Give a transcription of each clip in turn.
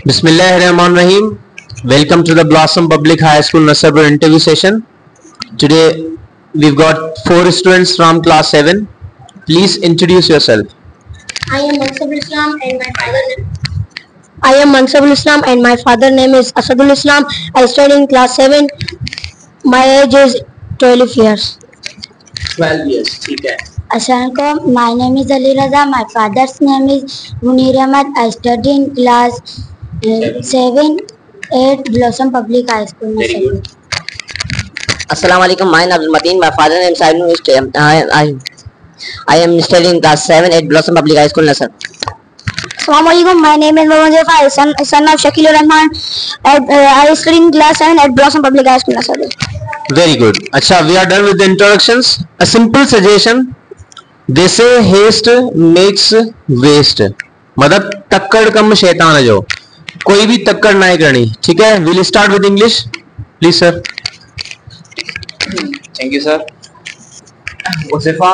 Bismillahirrahmanirrahim. Welcome to the Blossom Public High School Nasabur interview session. Today we've got 4 students from class 7. Please introduce yourself. I am Mansabul Islam and my father name is Asadul Islam. I study in class 7. My age is 12 years. 12 years. Okay. Assalamualaikum. My name is Ali Raza. My father's name is Munir Ahmad. I study in class 7 at Blossom Public High School. Very good. Assalamualaikum. My name is Abdul Mateen. My father's name is Said. I am studying in class 7 at Blossom Public High School, Nasar. Assalamualaikum. My name is Mohammad Zafar, son of Shakil Rahman. I study in class 7 at Blossom Public High School, Nasar. Very good. Acha, we are done with the introductions. A simple suggestion. They say haste makes waste. मतलब टक्कर कम शैतान है जो कोई भी टक्कर ना करनी. ठीक है. We'll start with English. Please sir. Thank you sir. उसिफा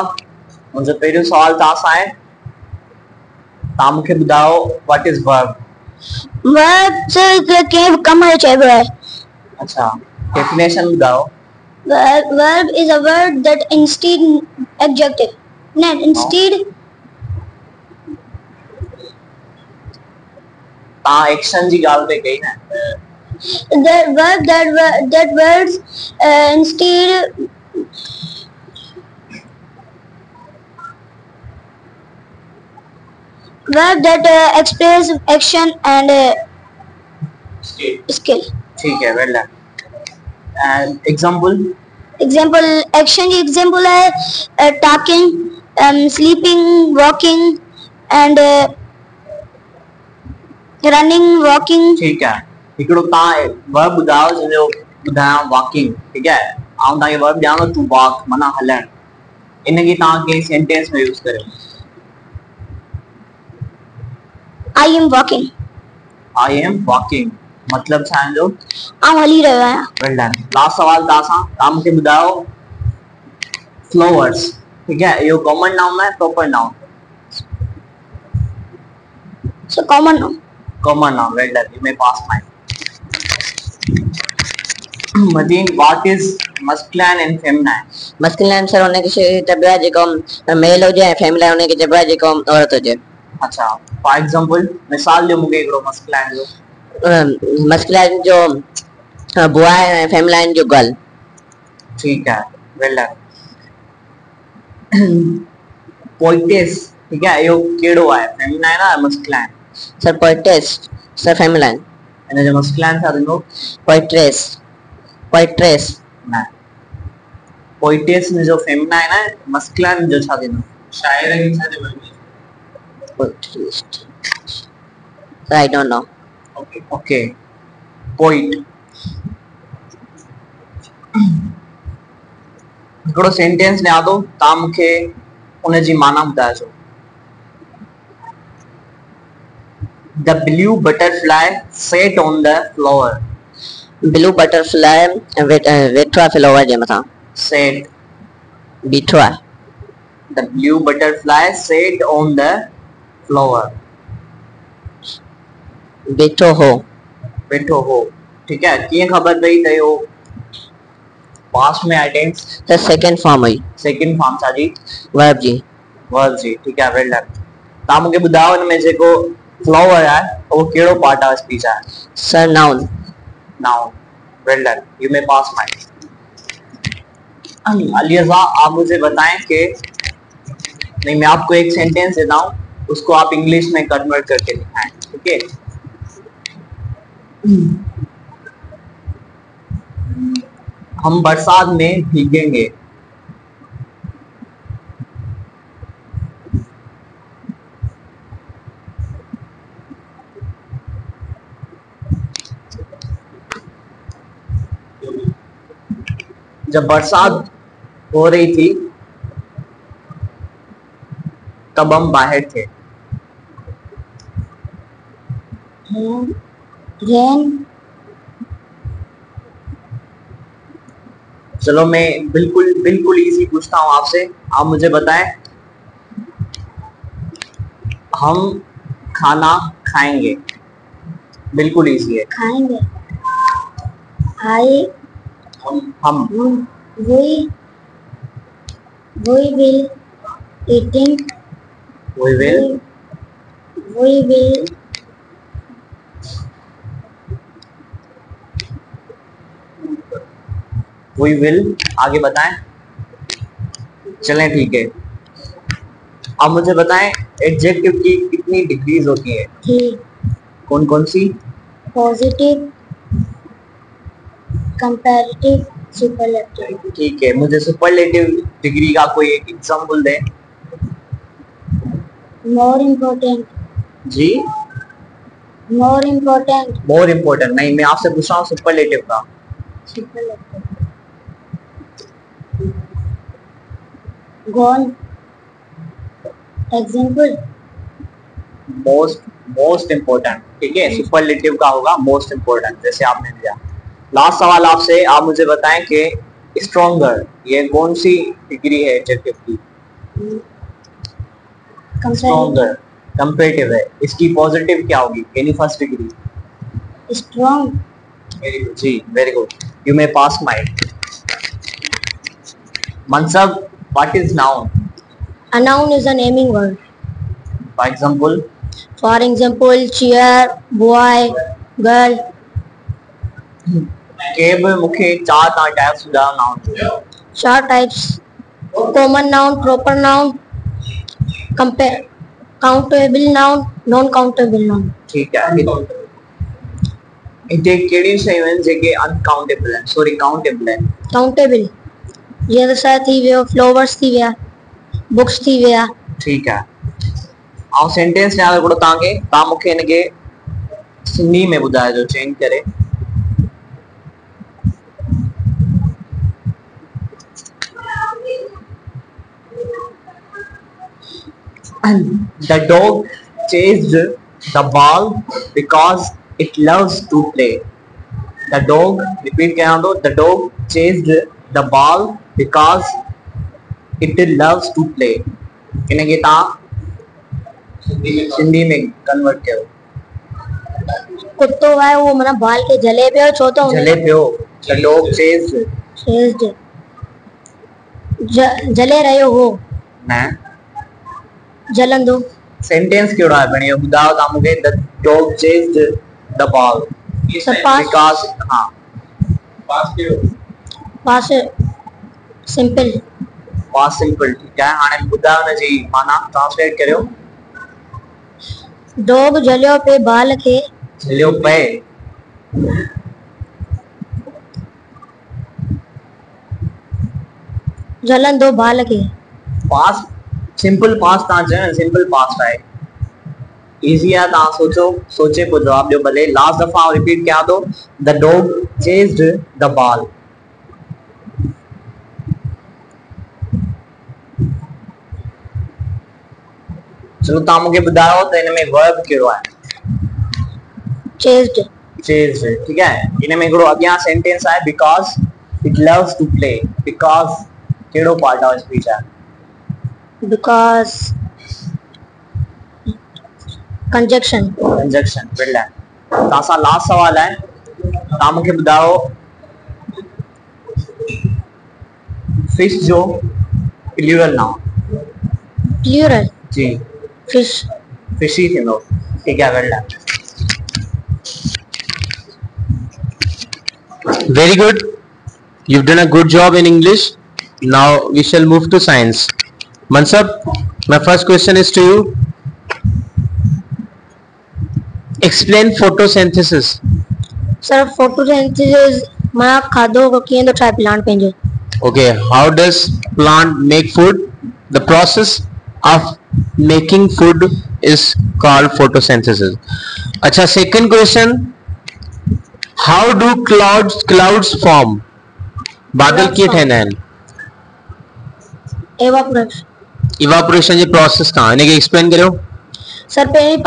मुझे पहिरियों सवाल तव्हां आहे. तव्हां मूंखे ॿुधायो what is verb? Verb से के कम है चइबो आहे. अच्छा definition ॿुधायो. Verb is a word that instead adjective. Not instead. तव्हां एक्शन जी ॻाल्हि पे कई न. That words instead verb that express action and skill. ठीक है well done. And example action की example है talking, sleeping, walking and running, walking. ठीक है. हिकिड़ो तव्हां verb ॿुधायो जो ॿुधायां walking. ठीक है. आऊं तव्हांखे verb ॾियां to walk माना हलण. इनखे तव्हां कंहिं सेंटेंस में यूज़ करियो. I am walking. I am walking मतलब छा आहे जो आऊं हली रहियो आहियां. well done. लास्ट सवाल तव्हां मूंखे ॿुधायो flowers. ठीक है. इहो कॉमन नाउन है proper noun. So common noun. Common noun. Well done. You may pass mine. Madeen, what is masculine and feminine? Masculine sir होने की चइबो आहे जेको मेल हुजे ऐं feminine होने की चइबो आहे जेको औरत हुजे. अच्छा फॉर एग्जांपल मिसाल ॾियो मूंखे हिकिड़ो masculine जो. masculine जो boy ऐं feminine जो girl. ठीक है. well done. poetess ठीक है. इहो कहिड़ो आहे feminine आहे masculine? Sir poetess sir feminine. इन जो masculine छा थींदो? poetress न poetess में जो feminine है masculine जो छा थींदो? शायर खे छा चइबो आहे? poetess. I don't know. Okay. poet हिकिड़ो सेंटेंस ॾियां थो तव्हां मूंखे उनजी माना ॿुधाइजो. The blue butterfly sat on the floor. Blue butterfly वेठो आहे फ्लावर जे मथां. Sat. बीठो आहे. The blue butterfly sat on the floor. बीठो हो. ठीक है. कीअं ख़बर पई त इहो पास्ट में आहे टेंस? त सेकंड फॉर्म हुई. सेकंड फॉर्म छा जी? वर्ब जी. ठीक है. Well done. तव्हां मूंखे ॿुधायो हिन में जेको फ्लावर आहे उहो कहिड़ो पार्ट ऑफ स्पीच आहे? Sir noun. Well done. You may pass mine. अलियाजा आप मुझे बताएं कि नहीं मैं आपको एक सेंटेंस देता हूँ उसको आप इंग्लिश में कन्वर्ट करके दिखाएं. ठीक है. हम बरसात में भीगेंगे. जब बरसात हो रही थी तब हम बाहर थे. चलो मैं बिल्कुल इजी पूछता हूँ आपसे. आप मुझे बताएं हम खाना खाएंगे. बिल्कुल इजी है। खाएंगे। आई हम we will eating we will we will we will आगे बताएं। चलें ठीक है। अब मुझे बताएं एडजेक्टिव की कितनी डिग्रीज होती है? थी कौन कौन सी? Positive, comparative, superlative. ठीक है, मुझे सुपरलेटिव डिग्री का कोई एक एग्जांपल दें। मोर इम्पोर्टेंट, जी मोर इम्पोर्टेंट, मोर इम्पोर्टेंट नहीं, मैं आपसे पूछ रहा हूँ सुपरलेटिव का। Superlative. Gone, example most important. ठीक है, सुपरलेटिव का होगा मोस्ट इम्पोर्टेंट, जैसे आपने दिया। लास्ट सवाल आपसे, आप मुझे बताएं कि स्ट्रॉन्गर ये कौन सी डिग्री है एडजेक्टिव की? स्ट्रॉन्गर कंपैरेटिव है, इसकी पॉजिटिव क्या होगी? यानी first degree. Strong. Very good जी, very good, you may pass mark. Mansab, what is noun? A noun is a naming word. For example? For example, chair, boy, girl. के बि मूंखे चार तव्हां टाइप्स ॿुधायो नाउन जो। 4 types: common noun, proper noun, countable noun, non-countable noun. ठीक है, हिते कहिड़ियूं शयूं आहिनि जेके अनकाउंटेबल आहिनि, सॉरी काउंटेबल आहिनि? Countable जीअं त छा थी वियो, फ्लावर्स थी विया, बुक्स थी विया। ठीक है, ऐं सेंटेंस ॾियां हिकिड़ो तव्हांखे, तव्हां मूंखे हिनखे सिंधी में ॿुधाइजो चेंज करे। The dog chased the ball because it loves to play. The dog, repeat कयां तो, the dog chased the ball because it loves to play. इनके तव्हां सिंधी में कन्वर्ट कयो। कुत्तो आहे वो माना बाल के जले पियो, छो तो जले पियो। The dog chased जले रहियो हो, न जलंदो। सेंटेंस कहिड़ो आहे भेण, इहो ॿुधायो तव्हां मूंखे। The dog chased the ball because हाँ पास सिंपल। पास सिंपल। ठीक है, हाणे ॿुधायो न जी माना, ट्रांसलेट करियो। डॉग जलियो पे बाल के, जलियो पे जलंदो बाल के। पास सिंपल पास तव्हां चयो, सिंपल पास्ट आहे, इजी आहे, तव्हां सोचे पोइ जवाब ॾियो भले। लास्ट दफ़ा रिपीट कयां थो, the dog chased the ball. चलो तव्हां मूंखे ॿुधायो त हिन में वर्ब कहिड़ो आहे? चेस्ड। चेस्ड। ठीक है, हिन में हिकिड़ो अॻियां सेंटेंस आहे, because it loves to play. Because कहिड़ो पार्ट ऑफ स्पीच आहे? Because conjunction. कंजक्शन बिल्ड है। तव्हां सां लास्ट सवाल आहे, तव्हां मूंखे ॿुधायो फिश जो प्लूरल नाउन। Plural. जी Fish. फिश ही थींदो। ठीक है, well done. Very good. You've done a good job in English. Now we shall move to science. Mansab, my first question is to you. Explain photosynthesis. Sir, photosynthesis माना खाधो को कीअं थो ठाहे plant पंहिंजो। Okay, how does plant make food? The process of making food is called photosynthesis. अच्छा, second question. How do clouds form? बादल कीअं ठहंदा आहिनि? Evaporation जी प्रोसेस कहाँ, इनखे एक्सप्लेन करियो। सर पहिरीं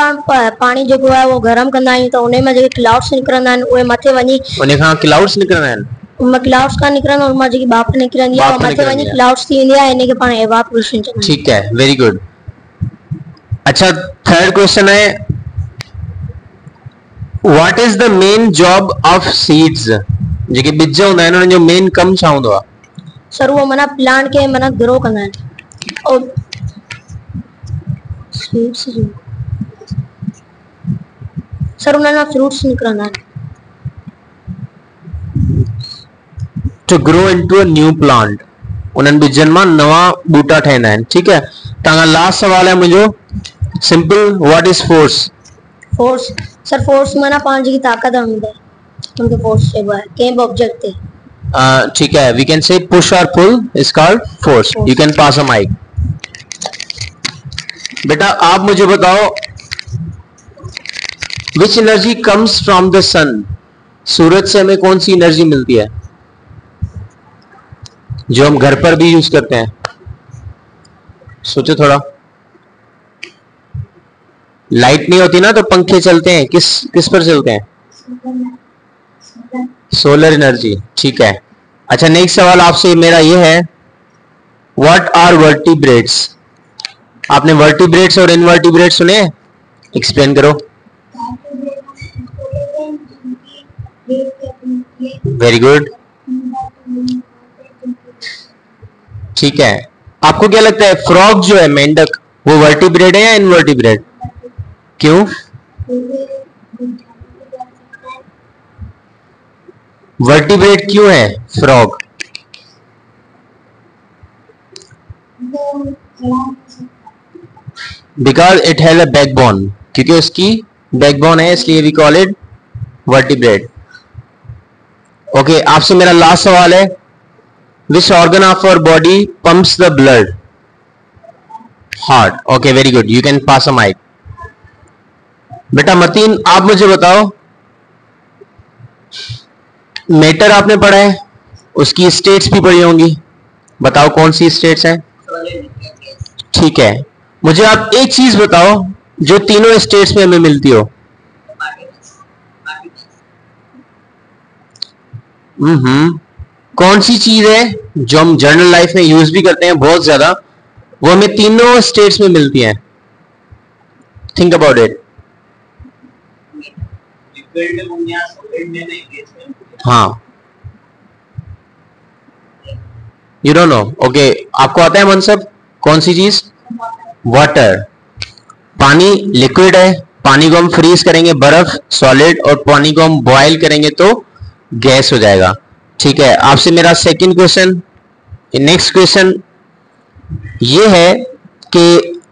पाणी जेको आहे उहो गरम कंदा आहियूं, त उन में जेके क्लाउड्स निकिरंदा आहिनि उहे मथे वञी, उन खां क्लाउड्स निकिरंदा आहिनि, उनमां क्लाउड्स कान निकिरंदा, उनमां जेकी बाप निकिरंदी आहे उहा मथे वञी क्लाउड्स थी वेंदी आहे, इनखे पाण एवापोरेशन चवंदा आहियूं। ठीक है, वेरी गुड। अच्छा, थर्ड क्वेश्चन है, what is the main job of seeds? जेके बीज होंदा है इन्होंने जो मेन कम छा हूंदो आहे? सर वो मना प्लांट के मना ग्रो करना है और सर उन्हें फ्रूट्स निकलना है to grow into a new plant. उन्हनि बीजनि मां नवा बूटा ठहंदा आहिनि। ठीक है, तव्हां लास्ट सवाल है मुंहिंजो simple, what is force? Force sir force मना पांच की ताकत है उनके फोर्स से है के ऑब्जेक्ट थे। ठीक है, वी कैन से पुश और pull is called force. You can pass a mic. बेटा आप मुझे बताओ which energy comes from the sun? सूरज से हमें कौन सी एनर्जी मिलती है जो हम घर पर भी यूज करते हैं? सोचो थोड़ा। लाइट नहीं होती ना तो पंखे चलते हैं, किस पर चलते हैं? Solar energy. ठीक है, अच्छा नेक्स्ट सवाल आपसे मेरा ये है, व्हाट आर वर्टिब्रेट्स? आपने वर्टिब्रेट्स और इनवर्टिब्रेट्स सुने? एक्सप्लेन करो। Very good. ठीक है, आपको क्या लगता है फ्रॉग जो है, मेंढक, वो वर्टिब्रेट है या इनवर्टिब्रेट? क्यों? वर्टिब्रेट क्यों है frog? Because it has a backbone, क्योंकि उसकी बैकबोन है इसलिए we call it vertebrate. Okay, आपसे मेरा लास्ट सवाल है, which organ of our body pumps the blood? Heart. Okay, very good, you can pass a mic. बेटा मतीन आप मुझे बताओ, मैटर आपने पढ़ा है, उसकी स्टेट्स भी पढ़ी होंगी, बताओ कौन सी स्टेट्स हैं? ठीक है, मुझे आप एक चीज बताओ जो तीनों स्टेट्स में हमें मिलती हो। कौन सी चीज है जो हम जनरल लाइफ में यूज भी करते हैं बहुत ज्यादा, वो हमें तीनों स्टेट्स में मिलती है? Think about it. हाँ, यू डोंट नो? ओके, आपको आता है मनसब कौन सी चीज? वाटर। पानी लिक्विड है, पानी को हम फ्रीज करेंगे बर्फ सॉलिड, और पानी को हम बॉयल करेंगे तो गैस हो जाएगा। ठीक है, आपसे मेरा सेकंड क्वेश्चन, नेक्स्ट क्वेश्चन ये है कि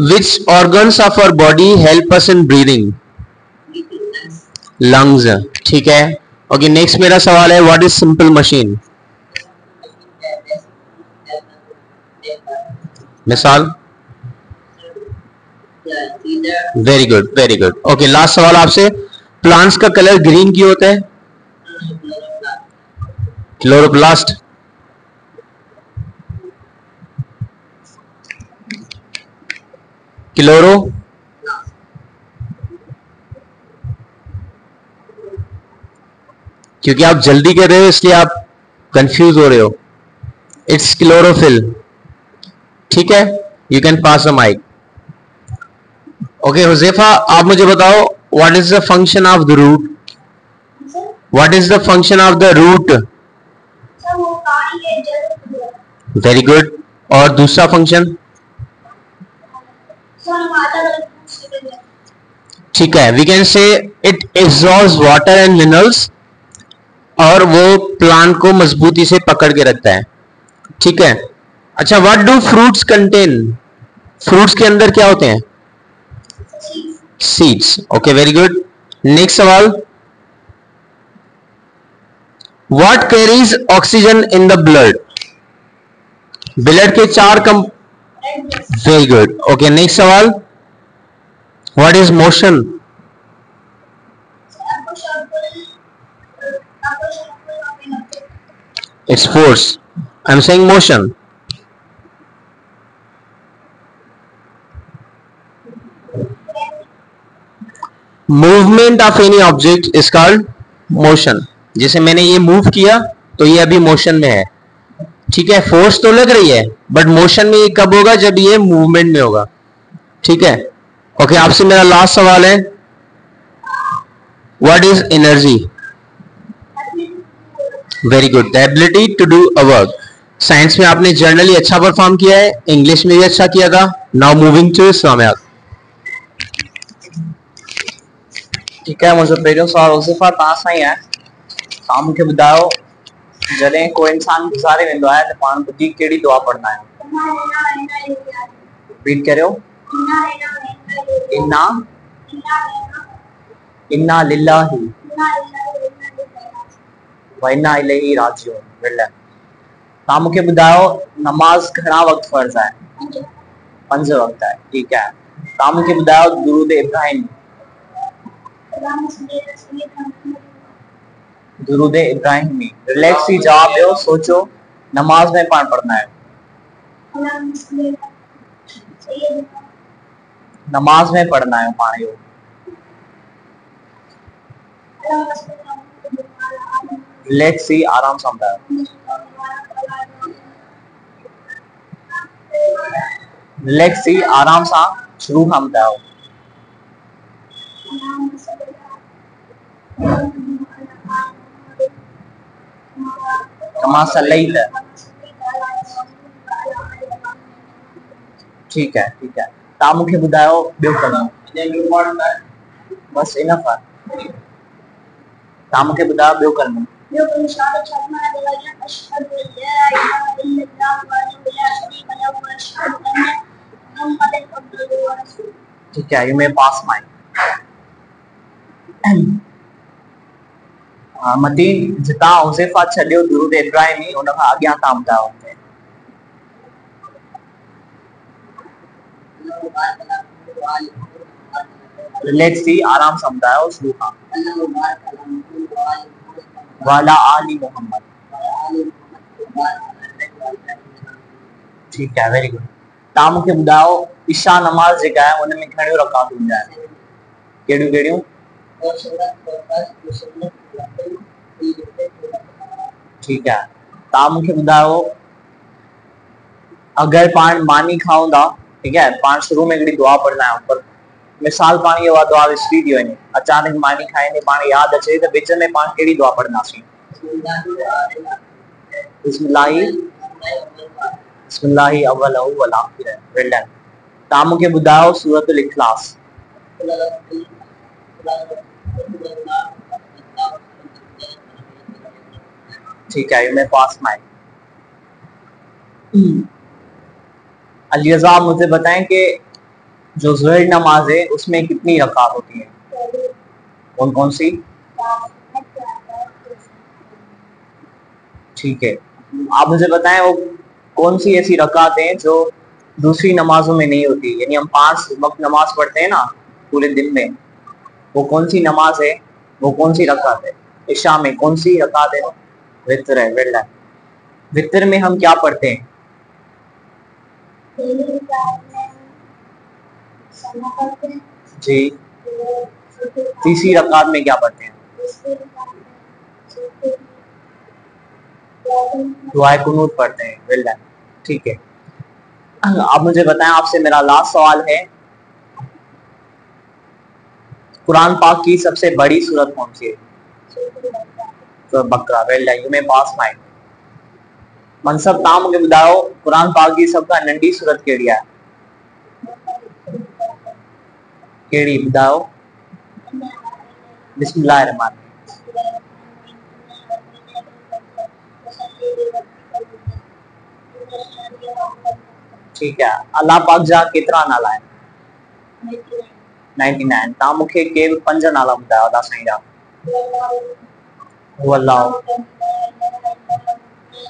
which organs of our body help us in breathing? Lungs. ठीक है, ओके, नेक्स्ट मेरा सवाल है, व्हाट इज सिंपल मशीन? मिसाल? Very good, very good. Okay, last सवाल आपसे, प्लांट्स का कलर ग्रीन क्यों होता है? क्लोरोप्लास्ट। क्लोरो क्योंकि आप जल्दी कर रहे हो इसलिए आप कंफ्यूज हो रहे हो। It's chlorophyll. ठीक है, you can pass a mic. Okay Huzaifa आप मुझे बताओ, what is the function of the root? What is the function of the root? Very good. और दूसरा फंक्शन? ठीक है, we can say it absorbs water and minerals, और वो plant को मजबूती से पकड़ के रखता है। ठीक है, अच्छा what do fruits contain? Fruits के अंदर क्या होते हैं? Seeds. Okay, very good. Next सवाल, what carries oxygen in the blood? Blood के चार कम। Very good. ओके, नेक्स्ट सवाल, what is motion? It's force. I am saying motion. Movement of any object is called motion. जैसे मैंने ये move किया तो ये अभी मोशन में है। ठीक है, फोर्स तो लग रही है बट मोशन में ये कब होगा? जब ये मूवमेंट में होगा। ठीक है, ओके, आपसे मेरा लास्ट सवाल है, What is energy? Very good, the ability to do a work. Science में आपने जनरली अच्छा परफॉर्म किया है, इंग्लिश में भी अच्छा किया था। Now moving to Islamiyat. ठीक है, मुझे पहिरियों सवाल उज़ैफ़ा तव्हां सां ई आहे। तव्हां मूंखे ॿुधायो, जॾहिं को इंसान गुज़ारे वेंदो आहे त पाण ॿुधी कहिड़ी दुआ पढ़ंदा आहियूं? रिपीट करियो। इन्ना इन्ना लिल्लाहि व इन्ना इलैहि राजिऊन। तव्हां मूंखे ॿुधायो, नमाज घणा वक़्त फर्ज़ आहे? 5 वक़्त आहे। ठीक है, तव्हां मूंखे ॿुधायो, दुरूद इब्राहिम दुरूद इब्राहिमी। रिलैक्स थी जवाब ॾियो, सोचो। नमाज में पाण पढ़ंदा आहियूं, नमाज में पढ़ंदा आहियूं पाण इहो। रिलैक्स थी आराम सां ॿुधायो। रिलैक्स थी आराम सां शुरू खां ॿुधायो। कमा सलई त। ठीक है, ठीक है। तव्हां मूंखे ॿुधायो ॿियो कलम। बस इनफ आहे। तव्हां मूंखे ॿुधायो ॿियो कलम। ठीक है, यू मे पास माई। मतीन, जितां उज़ैफ़ा छॾियो दुरूद इब्राहिमी, उन खां अॻियां तव्हां ॿुधायो। रिलैक्स थी आराम सां ॿुधायो शुरू खां। वाला आली मोहम्मद। ठीक है, वेरी गुड। तव्हां मूंखे ॿुधायो, ईशा नमाज़ जेका आहे उन में घणियूं रकात हूंदियूं आहिनि? कहिड़ियूं कहिड़ियूं? ठीक है, तव्हां मूंखे ॿुधायो, अगरि पाण मानी खाऊं था, ठीक है, पाण शुरू में हिकिड़ी दुआ पढ़ंदा आहियूं, पर मिसाल पाण इहा दुआ विसरी थी वञे, अचानक मानी खाईंदे पाण यादि अचे त विच में पाण कहिड़ी दुआ पढ़ंदासीं? बिस्मिल्लाहि अव्वलहु वल आखिरहु। Well done. तव्हां मूंखे ॿुधायो, सूरतुल इखलास। ठीक है, यू मे पास माई। अली रज़ा, मुझे बताएं कि जो ज़ोहर नमाज है उसमें कितनी रकात होती है? कौन कौन सी? ठीक है, आप मुझे बताएं वो कौन सी ऐसी रकात हैं जो दूसरी नमाजों में नहीं होती? यानी हम 5 वक्त नमाज पढ़ते हैं ना पूरे दिन में, वो कौन सी नमाज है, वो कौन सी रकात है? इशा में कौन सी रकात है? वित्र है। Well done. वित्र में हम क्या पढ़ते हैं? जी। तीसरी रकात में क्या पढ़ते हैं? दुआए कुनूत पढ़ते हैं। Well done. ठीक है, आप मुझे बताएं, आपसे मेरा लास्ट सवाल है, कुरान पाक की सबसे बड़ी सूरत कौन सी है? सूरत बकरा। वेल डन, यू मे पास माई। मनसब, तव्हां मूंखे ॿुधायो, कुरान पाक की सब खां नंढी सूरत कहिड़ी आहे? कहिड़ी ॿुधायो? बिस्मिल्लाहिर्रहमानिर्रहीम। ठीक है, अल्लाह पाक जा केतिरा नाला आहिनि? 99। तव्हां मूंखे के 5 नाला ॿुधायो था साईं जा। अल्लाह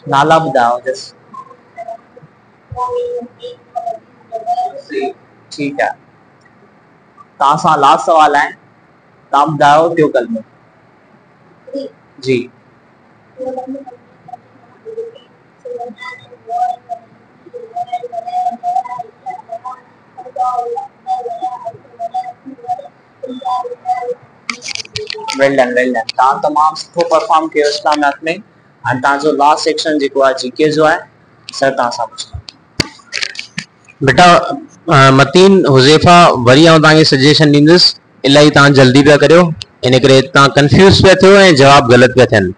नाला ॿुधायो जस्ट। ठीक है, तव्हां सां लास्ट सवाल आहे, तव्हां ॿुधायो टियों कलमो। जी। Well done, well done. तव्हां तमामु सुठो परफॉर्म कयो इस्लामियात में। ऐं तव्हांजो लास्ट सेक्शन जेको आहे जीके जो आहे, सर तव्हां सां पुछां। बेटा मतीन, हुज़ैफ़ा वरी आउं तव्हांखे सजेशन ॾींदुसि, इलाही तव्हां जल्दी पिया करियो, इन करे तव्हां कंफ्यूज पिया थियो ऐं जवाब गलत पिया थियनि।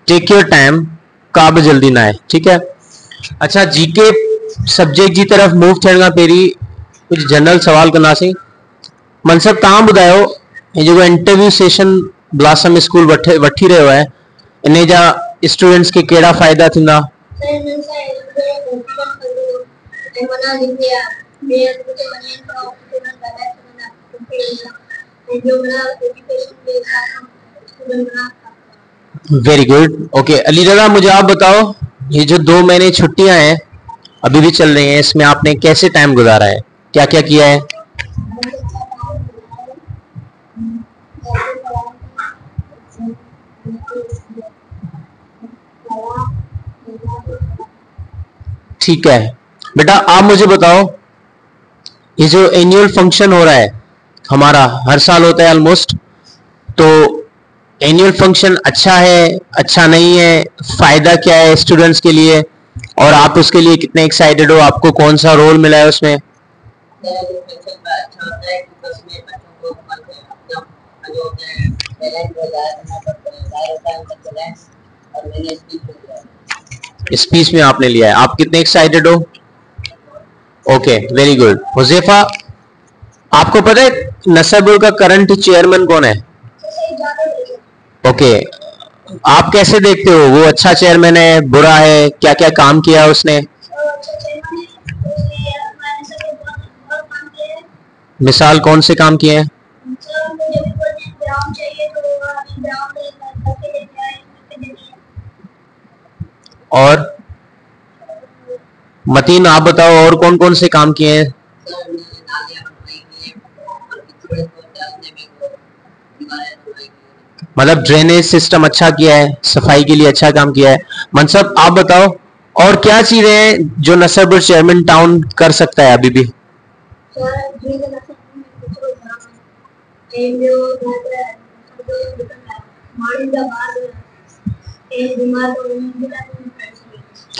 टेक योर टाइम, का बि जल्दी ना आहे, ठीक है। अच्छा, जीके सब्जेक्ट जी तरफ़ मूव थियण खां पहिरीं कुछ जनरल सवाल कंदासीं। मनसब तव्हां ॿुधायो, हे जेको इंटरव्यू सेशन ब्लॉसम स्कूल वठी रहियो आहे, इन जा स्टूडेंट्स खे कहिड़ा फ़ाइदा थींदा? Very good, okay. Ali Raza, मुझे आप बताओ, ये जो 2 महीने छुट्टियां हैं अभी भी चल रही हैं, इसमें आपने कैसे टाइम गुजारा है, क्या क्या किया है? ठीक है बेटा, आप मुझे बताओ, ये जो एनुअल फंक्शन हो रहा है हमारा, हर साल होता है ऑलमोस्ट, तो एनुअल फंक्शन अच्छा है, अच्छा नहीं है, फायदा क्या है स्टूडेंट्स के लिए, और आप उसके लिए कितने एक्साइटेड हो, आपको कौन सा रोल मिला है उसमें? स्पीच में आपने लिया है, आप कितने एक्साइटेड हो? Okay, very good. हुज़ैफा, आपको पता है नसरुल का करंट चेयरमैन कौन है? ओके, आप कैसे देखते हो, वो अच्छा चेयरमैन है, बुरा है, क्या क्या काम किया उसने? मिसाल कौन से काम किए हैं? और मतीन, आप बताओ और कौन कौन से काम किए हैं? मतलब ड्रेनेज सिस्टम अच्छा किया है, सफाई के लिए अच्छा काम किया है। मनसब, आप बताओ और क्या चीजें हैं जो नसरुल चेयरमैन टाउन कर सकता है अभी भी?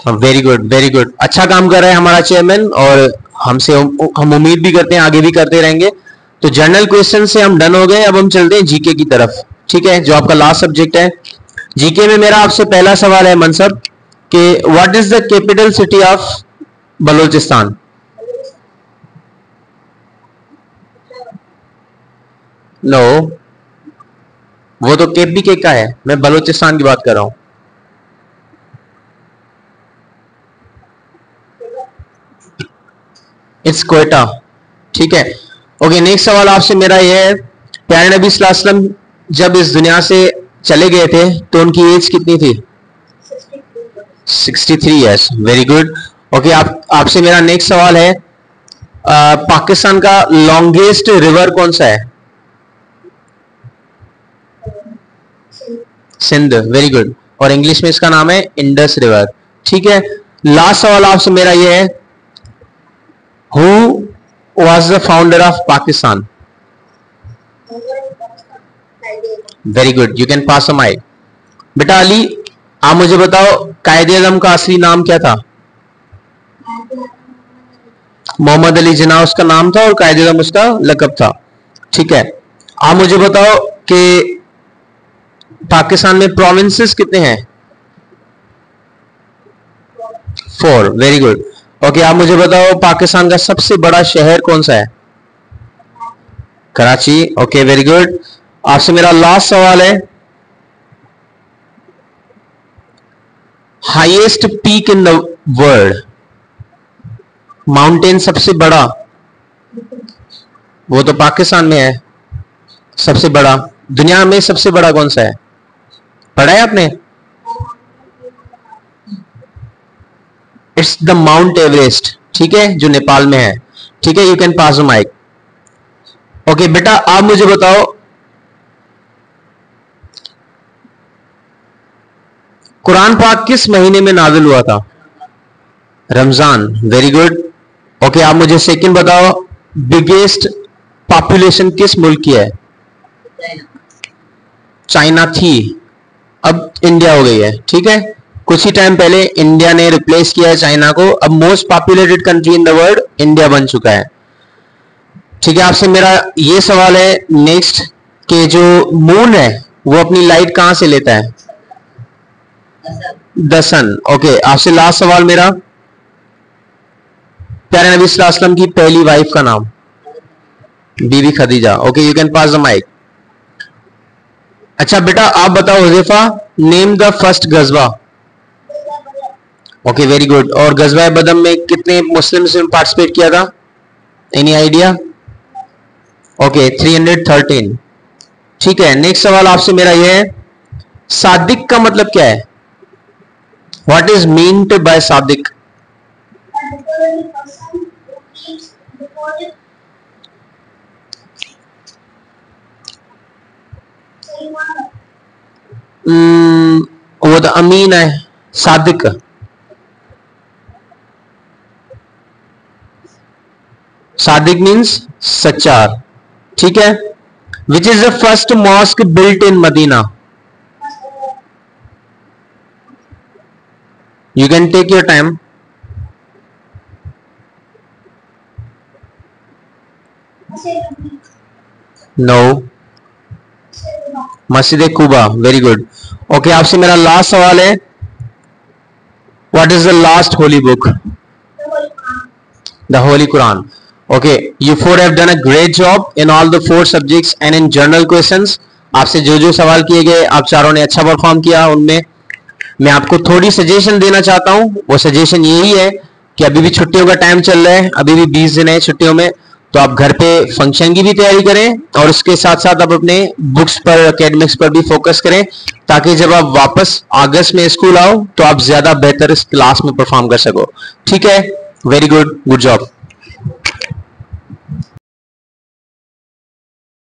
वेरी गुड, वेरी गुड, अच्छा काम कर रहा है हमारा चेयरमैन, और हम उम्मीद भी करते हैं आगे भी करते रहेंगे। तो जनरल क्वेश्चन से हम डन हो गए, अब हम चलते हैं जीके की तरफ, ठीक है, जो आपका लास्ट सब्जेक्ट है। जीके में मेरा आपसे पहला सवाल है मनसब कि what is the capital city of Balochistan? No, वो तो केपीके का है, मैं बलूचिस्तान की बात कर रहा हूं। इट्स क्वेटा, ठीक है। ओके, नेक्स्ट सवाल आपसे मेरा यह है, प्यारे नबी सल्लल्लाहु अलैहि वसल्लम जब इस दुनिया से चले गए थे तो उनकी एज कितनी थी? 63 ईयर्स, वेरी गुड। ओके, आपसे मेरा नेक्स्ट सवाल है, पाकिस्तान का लॉन्गेस्ट रिवर कौन सा है? सिंध, वेरी गुड, और इंग्लिश में इसका नाम है इंडस रिवर, ठीक है। लास्ट सवाल आपसे मेरा यह है, who was the founder of Pakistan? Very good, you can pass the mic. बेटा अली, आप मुझे बताओ, कायदे आज़म का असली नाम क्या था? मोहम्मद अली जिन्ना उसका नाम था और कायदे आज़म उसका लक़ब था, ठीक है। आप मुझे बताओ कि पाकिस्तान में प्रोविंसेस कितने हैं? 4, वेरी गुड। ओके, आप मुझे बताओ पाकिस्तान का सबसे बड़ा शहर कौन सा है? Karachi, okay, very good. आपसे मेरा लास्ट सवाल है, highest peak in the world, mountain सबसे बड़ा, वो तो पाकिस्तान में है। सबसे बड़ा दुनिया में सबसे बड़ा कौन सा है, पढ़ा है आपने? इट्स द माउंट एवरेस्ट, ठीक है, जो नेपाल में है, ठीक है। You can pass the mic. Okay बेटा, आप मुझे बताओ, कुरान पाक किस महीने में नाजिल हुआ था? Ramzan, very good. ओके, आप मुझे सेकंड बताओ, बिगेस्ट पॉपुलेशन किस मुल्क की है? चाइना थी, अब इंडिया हो गई है, ठीक है। कुछ ही टाइम पहले इंडिया ने रिप्लेस किया है चाइना को, अब most populated country in the world India बन चुका है, ठीक है। आपसे मेरा ये सवाल है नेक्स्ट कि जो मून है वो अपनी लाइट कहां से लेता है? The sun. ओके, आपसे लास्ट सवाल मेरा, प्यारे नबी सल्लल्लाहु अलैहि वसल्लम की पहली वाइफ का नाम? Bibi Khadija. Okay, you can pass the mic. अच्छा बेटा आप बताओ Huzaifa, name the first Ghazwa. Okay, very good. और गजवा बदर में कितने मुस्लिम्स ने पार्टिसिपेट किया था? Any idea? ओके, 313। ठीक है, नेक्स्ट सवाल आपसे मेरा यह है, सादिक का मतलब क्या है? What is meant by Sadiq? वो तो अमीन है। सादिक सादिक मीन्स सच्चा। ठीक है, which is the first mosque built in Medina? You can take your time. No, मस्जिद कुबा। Very good. ओके, आपसे मेरा लास्ट सवाल है, what is the last Holi book? The Holi Quran. Okay, you four have done a great job in all the 4 subjects and in journal questions. आपसे जो जो सवाल किए गए आप चारों ने अच्छा परफॉर्म किया। उनमें मैं आपको थोड़ी सजेशन देना चाहता हूं। वो सजेशन यही है कि अभी भी छुट्टियों का टाइम चल रहा है, अभी भी 20 दिन है छुट्टियों में, तो आप घर पे फंक्शन की भी तैयारी करें और उसके साथ साथ आप अपने बुक्स पर, एकेडमिक्स पर भी फोकस करें, ताकि जब आप वापस अगस्त में स्कूल आओ तो आप ज्यादा बेहतर इस क्लास में परफॉर्म कर सको। ठीक है, वेरी गुड, गुड जॉब।